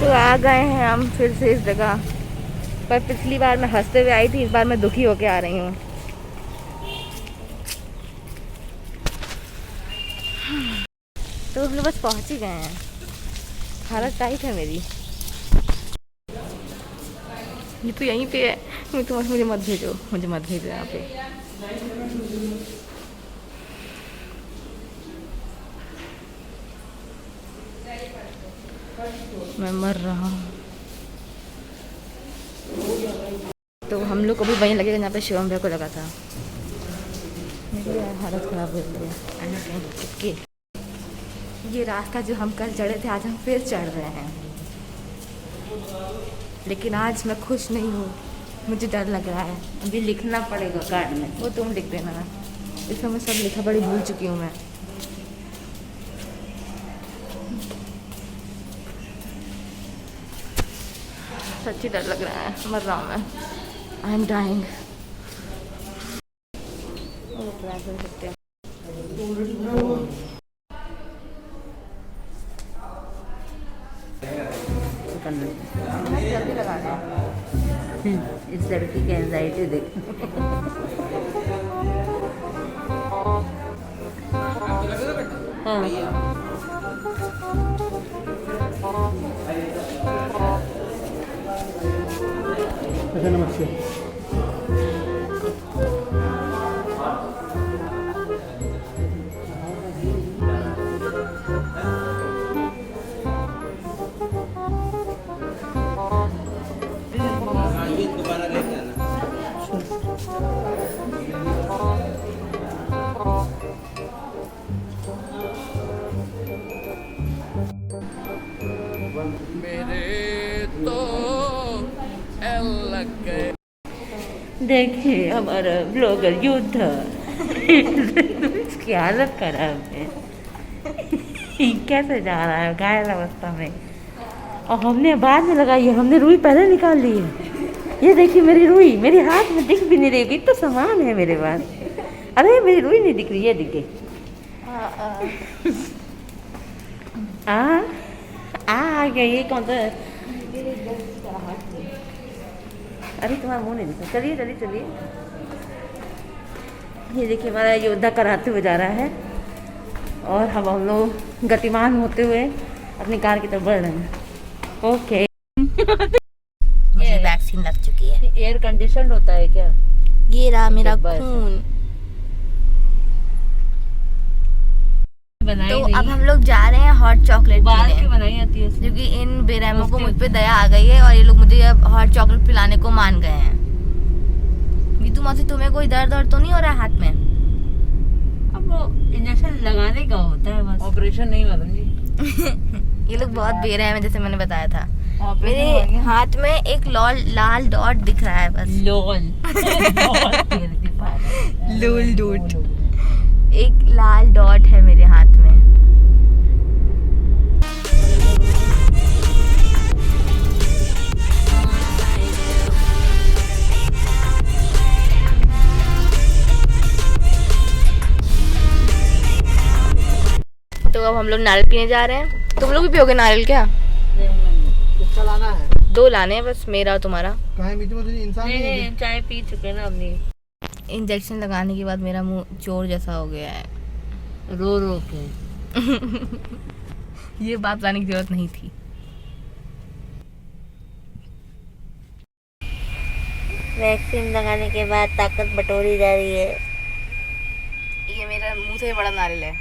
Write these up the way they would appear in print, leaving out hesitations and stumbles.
तो आ गए हैं हम फिर से इस जगह पर। पिछली बार मैं हंसते हुए आई थी, इस बार मैं दुखी होके आ रही हूँ। तो हम लोग बस पहुँच ही गए हैं। हालत टाइट है मेरी। ये तो यहीं पे है। मुझे मत भेजो, मुझे मत भेजो यहाँ पे। मैं मर रहा हूँ। तो हम लोग को भी वहीं लगेगा जहाँ पे शिवम भैया को लगा था। मेरी हालत ख़राब हो गई है। ये रास्ता जो हम कल चढ़े थे, आज हम फिर चढ़ रहे हैं। लेकिन आज मैं खुश नहीं हूँ, मुझे डर लग रहा है। अभी लिखना पड़ेगा कार्ड में। वो तुम लिख देना, इसमें मैं सब लिखा बड़ी भूल चुकी हूँ मैं। सच्ची डर लग रहा है, मर रहा हूँ मैं। I am dying. जल्दी लगा दो। इस लड़की की एंजाइटी देख। नमस्ते। देखिए हमारा ब्लॉगर युद्ध। इसकी हालत खराब है। कैसे जा रहा है घायल अवस्था में। और हमने बाद में लगाई है, हमने रुई पहले निकाल ली है। ये देखिए मेरी रुई मेरे हाथ में दिख भी नहीं रही, तो सामान है मेरे पास। अरे मेरी रुई नहीं दिख रही है, दिख गई। आ गया। ये कौन सा? अरे तुम्हारा मुंह नहीं दिखा। चलिए चलिए चलिए। ये देखिए हमारा योद्धा कराते हुए जा रहा है और हम लोग गतिमान होते हुए अपनी कार की तरफ बढ़ रहे हैं। ओके। मुझे वैक्सीन लग चुकी है। एयर कंडीशन होता है क्या? ये रहा मेरा खून। तो अब हम लोग जा रहे हैं हॉट चॉकलेट पीने, बनाई आती है क्योंकि इन बेरहमों को मुझ पे दया आ गई है और ये लोग मुझे अब हॉट चॉकलेट पिलाने को मान गए हैं। नीतू मौसी, तुम्हें कोई दर्द तो नहीं हो रहा है हाथ में? अब वो इंजेक्शन लगाने का होता है बस, ऑपरेशन नहीं मालूम जी। ये लोग बहुत बेरहम है, जैसे मैंने बताया था। मेरे हाथ में एक लाल डॉट दिख रहा है बस। लोल डॉट। एक लाल डॉट है मेरे हाथ में। तो अब हम लोग नारियल पीने जा रहे हैं। तुम लोग भी पियोगे नारियल क्या? किसका लाना है? 2 लाने हैं बस, मेरा और तुम्हारा। इंसान नहीं, चाय पी चुके ना अपनी। इंजेक्शन लगाने के बाद मेरा मुंह चोर जैसा हो गया है, रो रो के। ये बात बताने की जरूरत नहीं थी। वैक्सीन लगाने के बाद ताकत बटोरी जा रही है। ये मेरा मुंह से बड़ा नारियल है।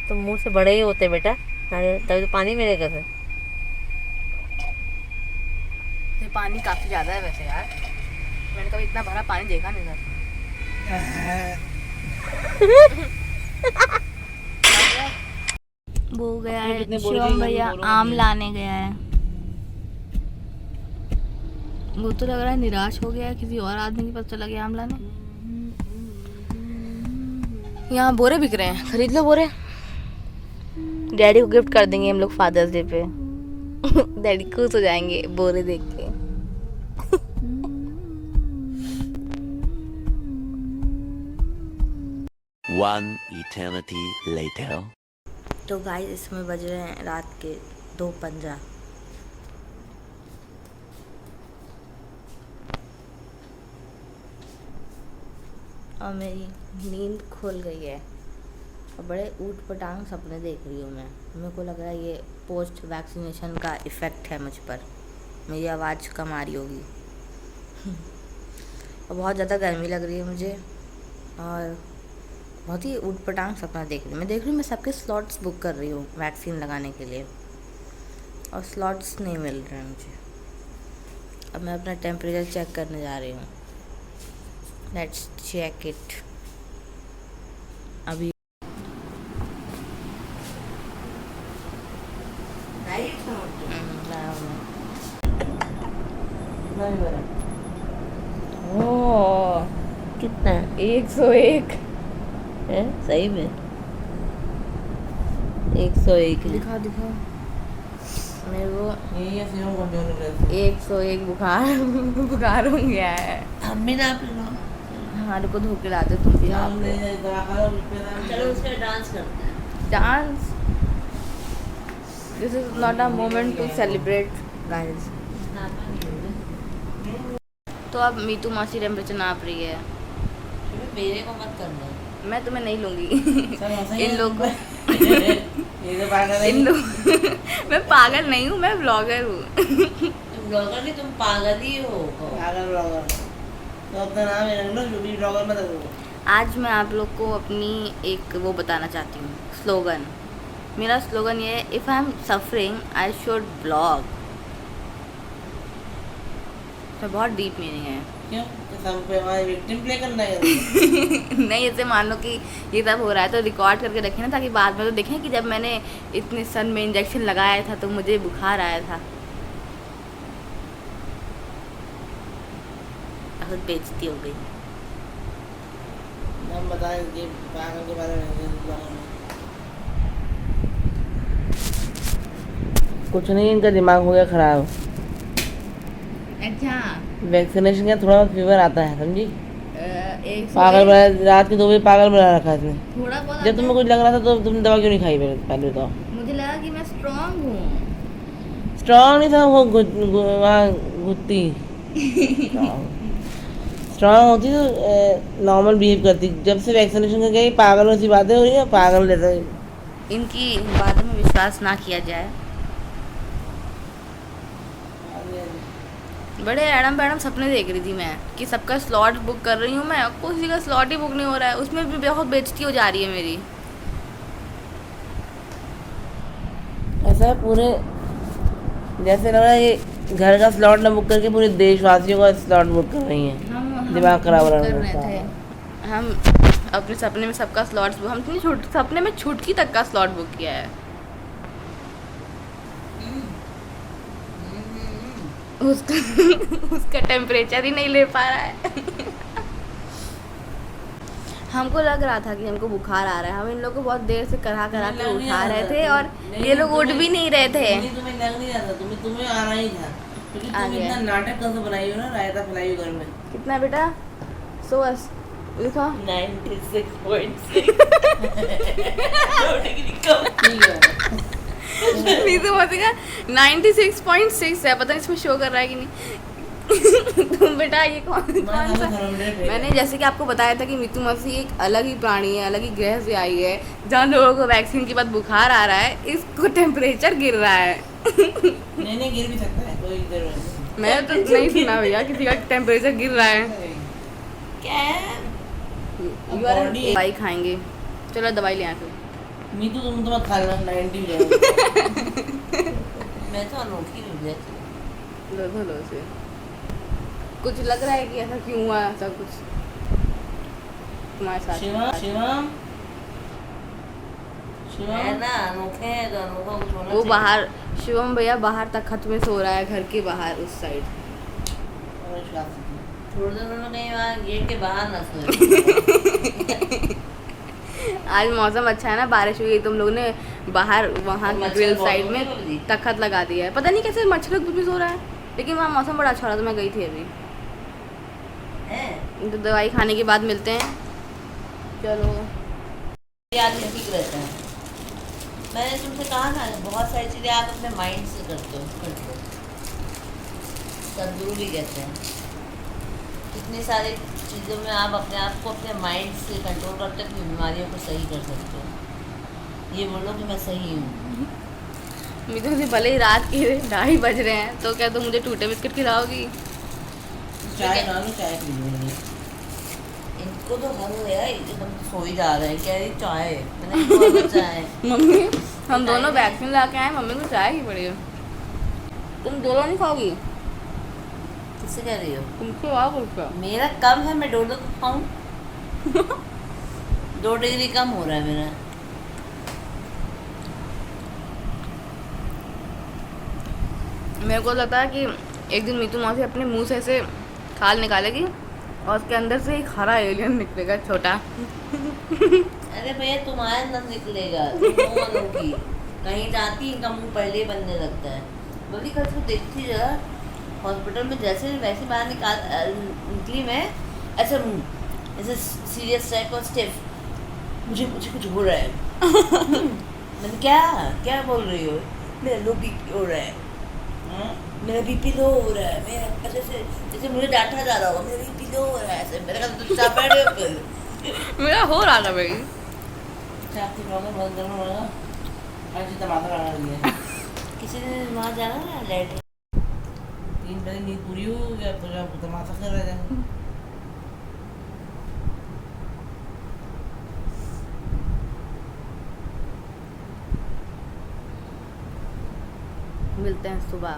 तो मुंह से बड़े ही होते बेटा, तभी तो पानी मिलेगा फिर। ये पानी काफी ज्यादा है वैसे यार, मैंने कभी इतना भरा पानी देखा नहीं था। वो गया है शिवम भैया, आम लाने गया है। वो तो लग रहा है निराश हो गया है, किसी और आदमी के पास चला गया आम लाने। यहाँ बोरे बिक रहे हैं, खरीद लो बोरे। डैडी को गिफ्ट कर देंगे हम लोग फादर्स डे पे। डैडी खुश हो जाएंगे बोरे देख के। One eternity later. तो गाइस इसमें बज रहे हैं रात के दो पंजा। और मेरी नींद खुल गई है और बड़े ऊट पटांग सपने देख रही हूँ मैं। मेरे को लग रहा है ये पोस्ट वैक्सीनेशन का इफ़ेक्ट है मुझ पर, मेरी आवाज़ कम आ रही होगी। और बहुत ज़्यादा गर्मी लग रही है मुझे और बहुत ही ऊट पटांग सपना देख रही हूँ। मैं देख रही हूँ मैं सबके स्लॉट्स बुक कर रही हूँ वैक्सीन लगाने के लिए और स्लॉट्स नहीं मिल रहे हैं मुझे। अब मैं अपना टेम्परेचर चेक करने जा रही हूँ। Let's check it. अभी ओह कितना 101 है सही में? 101 है। दिखाओ दिखाओ मेरे को यही है सीरम कमजोर 101 बुखार बुखार हो गया है। हम भी नाप लो। हाँ रुको धो के लाते तुम भी नाप लो। चलो उसका डांस करते हैं। Dance this is not a moment to celebrate guys. तो अब मीतू मासी टेम्परेचर नाप रही है। मेरे को मत करना। मैं तुम्हें नहीं लूंगी इन लोग को ये तो पागल है। इन लोग मैं पागल नहीं हूँ, मैं ब्लॉगर हूँ। तुम ब्लॉगर नहीं, तुम पागल ही हो। पागल ब्लॉगर तो अपना नाम है ना, जो भी ब्लॉगर मत करो। आज मैं आप लोग को अपनी एक वो बताना चाहती हूँ, स्लोगन। मेरा स्लोगन ये है, if I am suffering I should blog. तो बहुत डीप मीनिंग है। क्यों? तो सब पे हमारे विक्टिम प्ले करना है। नहीं ऐसे मान लो कि ये सब हो रहा है तो रिकॉर्ड करके रखें ना, ताकि बाद में तो देखें कि जब मैंने इतने सन में इंजेक्शन लगाया था तो मुझे बुखार आया था। बहुत बेइज्जती हो गई। हम बताएं कि पागल के बारे में। कुछ नहीं, इनका दिमाग हो गया खराब। अच्छा वैक्सीनेशन का थोड़ा फीवर आता है, समझी? एक पागल बना, रात के 2 बजे पागल बना रखा इसने। थोड़ा बहुत जब तुम्हें कुछ लग रहा था तो तुम दवा क्यों नहीं खाई? पहले बताओ। मुझे लगा कि मैं स्ट्रांग हूँ। स्ट्रांग नहीं था वो, वहाँ घुटती। स्ट्रांग होती तो नॉर्मल बिहेव करती। जब से वैक्सीनेशन का गई पागलों सी बातें हो रही है, पागल जैसा। इनकी बातों में विश्वास ना किया जाए। बड़े एडम पैडम सपने देख रही थी मैं कि सबका स्लॉट बुक कर रही हूँ मैं, किसी का स्लॉट ही बुक नहीं हो रहा है। उसमें भी बहुत बेइज्जती हो जा रही है मेरी। ऐसा है पूरे जैसे लग रहा है ये घर का स्लॉट ना बुक करके पूरे देशवासियों का स्लॉट बुक कर रही हैं। हम दिमाग खराब कर रहा रहे थे। हम अपने सपने में सबका स्लॉट बुक, हम इतनी सपने में छुटकी तक का स्लॉट बुक किया है। उसका टेम्परेचर ही नहीं ले पा रहा है। हमको लग रहा था कि हमको बुखार आ रहा है। हम इन लोग को बहुत देर से करा करा के उठा रहे थे और ये लोग उठ भी नहीं रहे थे। तुम्हें लग नहीं रहा था, तुम्हें आना ही था, क्योंकि तुम इतना नाटक कैसे बनाई हो ना, रायता फैलाई हो घर में। कितना बेटा? सो बस लिखा 96.6। ठीक है। मीतू मासी का 96.6 है। पता नहीं इसमें शो कर रहा है कि नहीं। तुम बेटा ये कौन सा? मैंने जैसे कि आपको बताया था कि मीतू मासी एक अलग ही प्राणी है, अलग ही ग्रह से आई है, जहाँ लोगों को वैक्सीन के बाद बुखार आ रहा है, इसको टेम्परेचर गिर रहा है। नहीं गिर भी सकता है, कोई जरूरत नहीं। मैंने तो नहीं सुना भैया किसी का टेम्परेचर गिर रहा है। क्या दवाई खाएंगे, चलो दवाई ले आए फिर। मीतू तुम तो मत खा लेना, 90 हो जाएगा। मैं तो अनोखी हो जाती। लो से कुछ लग रहा है कि ऐसा क्यों हुआ, ऐसा कुछ तुम्हारे साथ? शिवम है ना, अनोखे है तो अनोखा कुछ होना वो चाहिए। बाहर शिवम भैया बाहर तख्त में सो रहा है, घर के बाहर उस साइड। छोड़ दो दोनों कहीं वहाँ गेट के बाहर ना सोए। आज मौसम अच्छा है ना, बारिश हुई, तुम लोगों ने बाहर वहाँ ग्रिल साइड में तख्त लगा दिया है। पता नहीं कैसे मच्छर कुछ भी सो रहा है, लेकिन वहाँ मौसम बड़ा अच्छा रहा था। मैं गई थी अभी। तो दवाई खाने के बाद मिलते हैं। चलो याद ठीक रहता है। मैंने तुमसे कहा ना, बहुत सारी चीज़ें आप अपने माइंड से करते हो, कर लो। सदगुरु भी कहते हैं कितनी सारी चीज़ों में आप अपने आप को अपने माइंड से कंट्रोल करते हो, अपनी बीमारियों को सही कर सकते हो। ये बोलो कि मैं सही हूँ। मुझे तो भले ही रात के 2:30 बज रहे हैं, तो क्या तुम मुझे टूटे बिस्किट खिलाओगी? चाय ना लो, चाय पी लूँगी। इनको तो हर हो यार, एकदम सो ही जा रहे हैं, कह रही चाय, मैंने इनको बोला चाय। मम्मी हम दोनों वैक्सीन ला के आए, मम्मी को चाय की पड़ी है। तुम दोनों नहीं खाओगी? किससे कह रही हो? तुमसे आओ कुछ। मेरा कम है, मैं डोलो तो खाऊं। 2 डिग्री कम हो रहा है मेरा। मेरे को लगता है कि एक दिन मीतू मौसी अपने मुंह से ऐसे खाल निकालेगी और उसके अंदर से एक हरा एलियन निकलेगा, छोटा। अरे भैया तुम्हारा न निकलेगा, तुम मुंह बनोगी। कहीं जाती इनका मुंह पहले ही बनने लगता है। बोली कल तो देखती जरा, हॉस्पिटल में जैसे वैसे बाहर निकली मैं, ऐसा मुंह ऐसे सीरियस टाइप और स्टिफ, मुझे कुछ हो रहा है। मैंने क्या बोल रही हो? मेरा लो बीपी हो रहा है। मेरा बीपी लो हो रहा है, मेरा जैसे मुझे डांटा जा रहा होगा, मेरा बीपी लो हो रहा है, ऐसे मेरे का तो चाप बैठ गया फिर। मेरा हो रहा था भाई। चाप की प्रॉब्लम बंद करना पड़ेगा। आज टमाटर लगा दिया। किसी दिन वहाँ जाना ना, लेट 3 बजे नींद पूरी हो गया तो जब तमाशा कर रहा है। मिलते हैं सुबह।